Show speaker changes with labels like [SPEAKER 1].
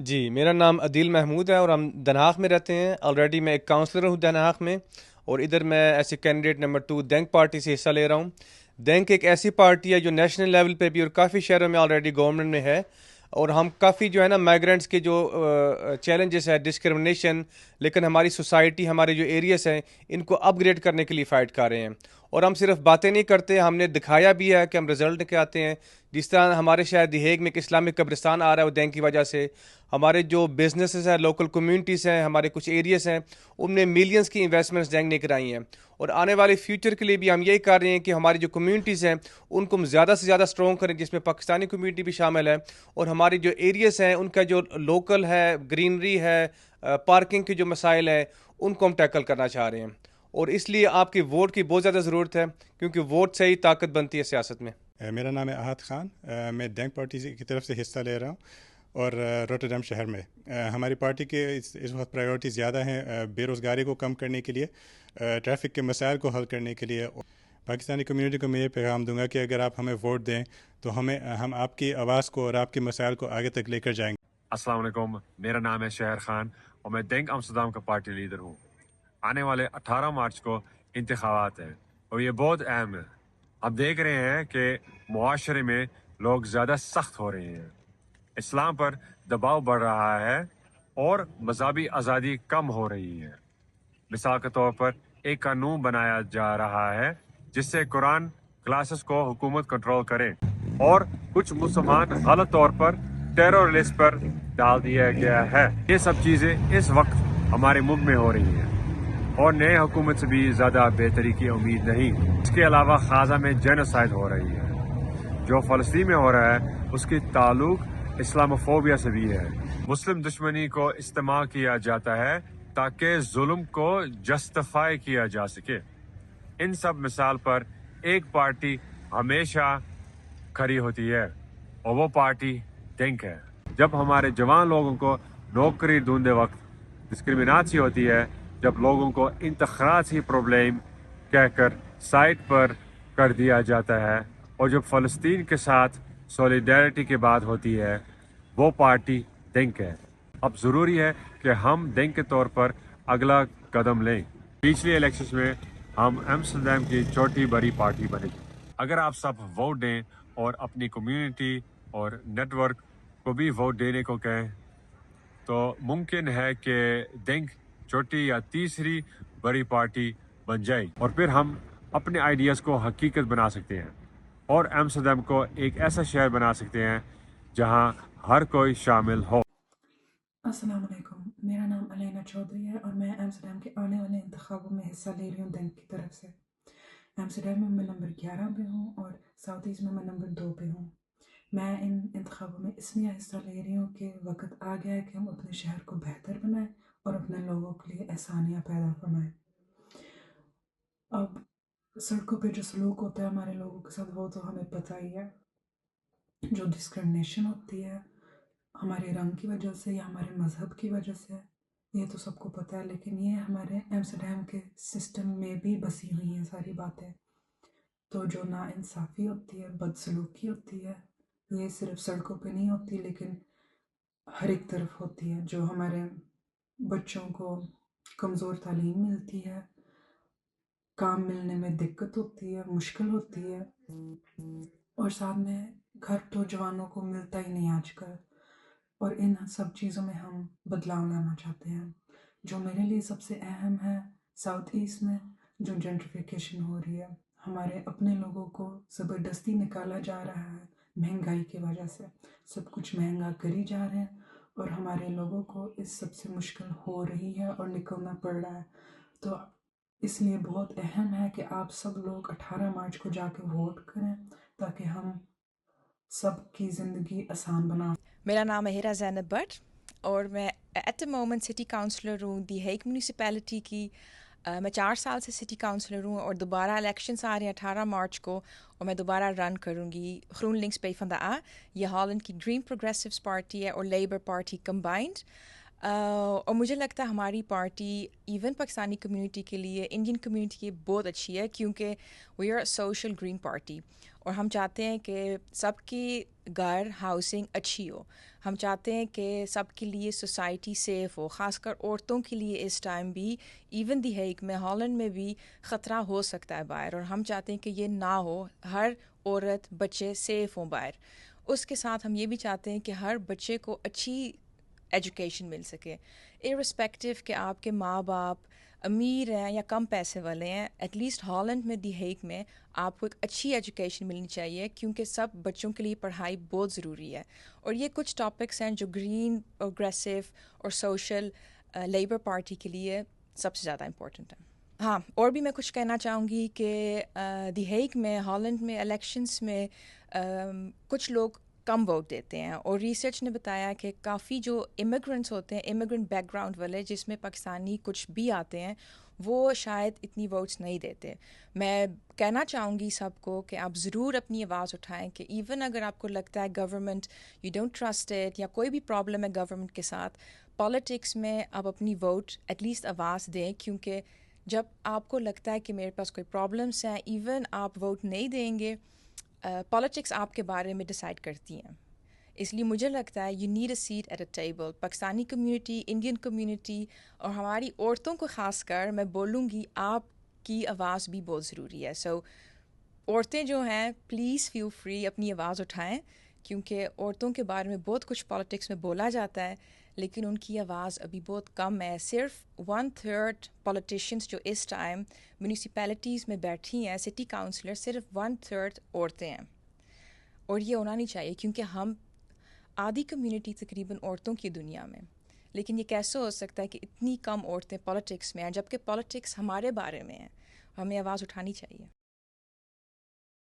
[SPEAKER 1] جی میرا نام عدیل محمود ہے اور ہم دنہاق میں رہتے ہیں. آلریڈی میں ایک کاؤنسلر ہوں دنہاق میں، اور ادھر میں ایسے کینڈیڈیٹ نمبر 2 دینک پارٹی سے حصہ لے رہا ہوں. دینک ایک ایسی پارٹی ہے جو نیشنل لیول پہ بھی اور کافی شہروں میں آلریڈی گورنمنٹ میں ہے، اور ہم کافی جو ہے نا مائیگرنٹس کے جو چیلنجز ہے، ڈسکرمنیشن، لیکن ہماری سوسائٹی، ہمارے جو ایریاز ہیں ان کو اپ گریڈ کرنے کے لیے فائٹ کر رہے ہیں. اور ہم صرف باتیں نہیں کرتے، ہم نے دکھایا بھی ہے کہ ہم رزلٹ کے آتے ہیں. جس طرح ہمارے شہر دیہیگ میں ایک اسلامک قبرستان آ رہا ہے وہ دینک کی وجہ سے. ہمارے جو بزنسز ہیں، لوکل کمیونٹیز ہیں، ہمارے کچھ ایریاز ہیں، ان میں ملینز کی انویسٹمنٹس دینک نے کرائی ہیں. اور آنے والے فیوچر کے لیے بھی ہم یہی کر رہے ہیں کہ ہماری جو کمیونٹیز ہیں ان کو ہم زیادہ سے زیادہ اسٹرانگ کریں، جس میں پاکستانی کمیونٹی بھی شامل ہے. اور ہماری جو ایریاز ہیں ان کا جو لوکل ہے، گرینری ہے، پارکنگ کے جو مسائل ہیں ان کو ہم ٹیکل کرنا چاہ رہے ہیں. اور اس لیے آپ کی ووٹ کی بہت زیادہ ضرورت ہے، کیونکہ ووٹ سے ہی طاقت بنتی ہے سیاست میں.
[SPEAKER 2] میرا نام ہے احد خان. میں دینک پارٹی کی طرف سے حصہ لے رہا ہوں، اور روٹردم شہر میں ہماری پارٹی کے اس وقت پرائیورٹی زیادہ ہیں بے روزگاری کو کم کرنے کے لیے، ٹریفک کے مسائل کو حل کرنے کے لیے. پاکستانی کمیونٹی کو میں یہ پیغام دوں گا کہ اگر آپ ہمیں ووٹ دیں تو ہم آپ کی آواز کو اور آپ کے مسائل کو آگے تک لے کر جائیں گے.
[SPEAKER 3] السلام علیکم، میرا نام ہے شہر خان اور میں دینک امسٹردام کا پارٹی لیڈر ہوں. آنے والے 18 مارچ کو انتخابات ہیں اور یہ بہت اہم ہے. اب دیکھ رہے ہیں کہ معاشرے میں لوگ زیادہ سخت ہو رہے ہیں، اسلام پر دباؤ بڑھ رہا ہے اور مذہبی آزادی کم ہو رہی ہے. مثال کے طور پر ایک قانون بنایا جا رہا ہے جس سے قرآن کلاسز کو حکومت کنٹرول کرے، اور کچھ مسلمان غلط طور پر ٹیرر لسٹ پر ڈال دیا گیا ہے. یہ سب چیزیں اس وقت ہمارے ملک میں ہو رہی ہیں اور نئے حکومت سے بھی زیادہ بہتری کی امید نہیں. اس کے علاوہ غزہ میں جینوسائیڈ ہو رہی ہے. جو فلسطین میں ہو رہا ہے اس کی تعلق اسلاموفوبیا سے بھی ہے. مسلم دشمنی کو استعمال کیا جاتا ہے تاکہ ظلم کو جسٹیفائی کیا جا سکے. ان سب مثال پر ایک پارٹی ہمیشہ کھڑی ہوتی ہے اور وہ پارٹی دینک ہے. جب ہمارے جوان لوگوں کو نوکری ڈھونڈتے وقت ڈسکریمنیشن ہوتی ہے، جب لوگوں کو انتخابی پرابلم کہہ کر سائٹ پر کر دیا جاتا ہے، اور جب فلسطین کے ساتھ سولیڈیرٹی کی بات ہوتی ہے، وہ پارٹی دینک ہے. اب ضروری ہے کہ ہم دینک کے طور پر اگلا قدم لیں. پچھلی الیکشنز میں ہم ایمسٹردام کی چھوٹی بڑی پارٹی بنے. اگر آپ سب ووٹ دیں اور اپنی کمیونٹی اور نیٹ ورک کو بھی ووٹ دینے کو کہیں تو ممکن ہے کہ دینک چھوٹی یا تیسری بڑی پارٹی بن جائے، اور پھر ہم اپنے آئیڈیاز کو حقیقت بنا سکتے ہیں اور ایمسٹردام کو ایک ایسا شہر بنا سکتے ہیں جہاں ہر کوئی شامل ہو.
[SPEAKER 4] السلام علیکم، میرا نام علینا چودھری ہے اور میں ایمسٹرڈیم کے آنے والے انتخابوں میں حصہ لے رہی ہوں دینک کی طرف سے. ایمسٹرڈیم میں نمبر 11 پہ ہوں اور ساؤتھ ایسٹ میں نمبر 2 پہ ہوں. میں ان انتخابوں میں اس لیے حصہ لے رہی ہوں کہ وقت آ گیا ہے کہ ہم اپنے شہر کو بہتر بنائیں اور اپنے لوگوں کے لیے آسانیاں پیدا فرمائیں. اب سڑکوں پہ جو سلوک ہوتا ہے ہمارے لوگوں کے ساتھ وہ تو ہمیں پتہ ہی ہے. جو ڈسکرمنیشن ہوتی ہے ہمارے رنگ کی وجہ سے یا ہمارے مذہب کی وجہ سے، یہ تو سب کو پتہ ہے، لیکن یہ ہمارے ایمسٹرڈیم کے سسٹم میں بھی بسی ہوئی ہیں ساری باتیں. تو جو ناانصافی ہوتی ہے، بدسلوکی ہوتی ہے، یہ صرف سڑکوں پہ نہیں ہوتی لیکن ہر ایک طرف ہوتی ہے. جو ہمارے بچوں کو کمزور تعلیم ملتی ہے، کام ملنے میں دقت ہوتی ہے، مشکل ہوتی ہے، اور ساتھ میں گھر تو جوانوں کو ملتا ہی نہیں آج کل. اور ان سب چیزوں میں ہم بدلاؤ لانا چاہتے ہیں. جو میرے لیے سب سے اہم ہے، ساؤتھ ایسٹ میں جو جنٹریفیکیشن ہو رہی ہے، ہمارے اپنے لوگوں کو زبردستی نکالا جا رہا ہے مہنگائی کی وجہ سے. سب کچھ مہنگا کری جا رہے ہیں اور ہمارے لوگوں کو اس سب سے مشکل ہو رہی ہے اور نکلنا پڑ رہا ہے. تو اس لیے بہت اہم ہے کہ آپ سب لوگ 18 مارچ کو جا کے ووٹ کریں تاکہ ہم سب کی زندگی آسان بنا.
[SPEAKER 5] میرا نام ہے ہیرا زینب بٹ اور میں at the moment city councillor ہوں دی ہیگ میونسپیلٹی کی. میں 4 سال سے سٹی کاؤنسلر ہوں اور دوبارہ الیکشنس آ رہے ہیں 18 مارچ کو، اور میں دوبارہ رن کروں گی گرون لنکس پے فن دا یہ ہالینڈ کی گرین پروگریسوس پارٹی ہے اور لیبر پارٹی کمبائنڈ. اور مجھے لگتا ہے ہماری پارٹی ایون پاکستانی کمیونٹی کے لیے، انڈین کمیونٹی کی بہت اچھی ہے، کیونکہ we are social green party اور ہم چاہتے ہیں کہ سب کی گھر ہاؤسنگ اچھی ہو. ہم چاہتے ہیں کہ سب کے لیے سوسائٹی سیف ہو، خاص کر عورتوں کے لیے اس ٹائم بھی ایون دی ہیگ میں ہالینڈ میں بھی خطرہ ہو سکتا ہے باہر، اور ہم چاہتے ہیں کہ یہ نہ ہو، ہر عورت بچے سیف ہوں باہر. اس کے ساتھ ہم یہ بھی چاہتے ہیں کہ ہر بچے کو اچھی ایجوکیشن مل سکے، ارسپیکٹیو کہ آپ کے ماں باپ امیر ہیں یا کم پیسے والے ہیں. ایٹ لیسٹ ہالینڈ میں دی ہیگ میں آپ کو ایک اچھی ایجوکیشن ملنی چاہیے، کیونکہ سب بچوں کے لیے پڑھائی بہت ضروری ہے. اور یہ کچھ ٹاپکس ہیں جو گرین، پروگریسو اور سوشل لیبر پارٹی کے لیے سب سے زیادہ امپورٹنٹ ہیں. ہاں، اور بھی میں کچھ کہنا چاہوں گی کہ دی ہیگ میں، ہالینڈ میں الیکشنس میں کچھ لوگ کم ووٹ دیتے ہیں، اور ریسرچ نے بتایا کہ کافی جو امیگرنٹس ہوتے ہیں، امیگرنٹ بیک گراؤنڈ والے جس میں پاکستانی کچھ بھی آتے ہیں، وہ شاید اتنی ووٹس نہیں دیتے. میں کہنا چاہوں گی سب کو کہ آپ ضرور اپنی آواز اٹھائیں، کہ ایون اگر آپ کو لگتا ہے government you don't trust it یا کوئی بھی پرابلم ہے گورنمنٹ کے ساتھ، پالیٹکس میں آپ اپنی ووٹ ایٹ لیسٹ آواز دیں. کیونکہ جب آپ کو لگتا ہے کہ میرے پاس کوئی پرابلمس ہیں، ایون آپ ووٹ نہیں دیں گے، پالیٹکس آپ کے بارے میں ڈیسائیڈ کرتی ہیں. اس لیے مجھے لگتا ہے you need a seat at a table. Pakistani community, Indian community اور ہماری عورتوں کو خاص کر میں بولوں گی آپ کی آواز بھی بہت ضروری ہے. سو عورتیں جو ہیں پلیز فیل فری اپنی آواز اٹھائیں، کیونکہ عورتوں کے بارے میں بہت کچھ پالیٹکس میں بولا جاتا ہے، لیکن ان کی آواز ابھی بہت کم ہے. صرف 1/3 پولیٹیشینس جو اس ٹائم میونسپیلٹیز میں بیٹھی ہیں، سٹی کاؤنسلر، صرف 1/3 عورتیں ہیں. اور یہ ہونا نہیں چاہیے، کیونکہ ہم آدھی کمیونٹی تقریباً عورتوں کی دنیا میں. لیکن یہ کیسے ہو سکتا ہے کہ اتنی کم عورتیں پالیٹکس میں ہیں، جبکہ پالیٹکس ہمارے بارے میں ہیں. ہمیں آواز اٹھانی چاہیے.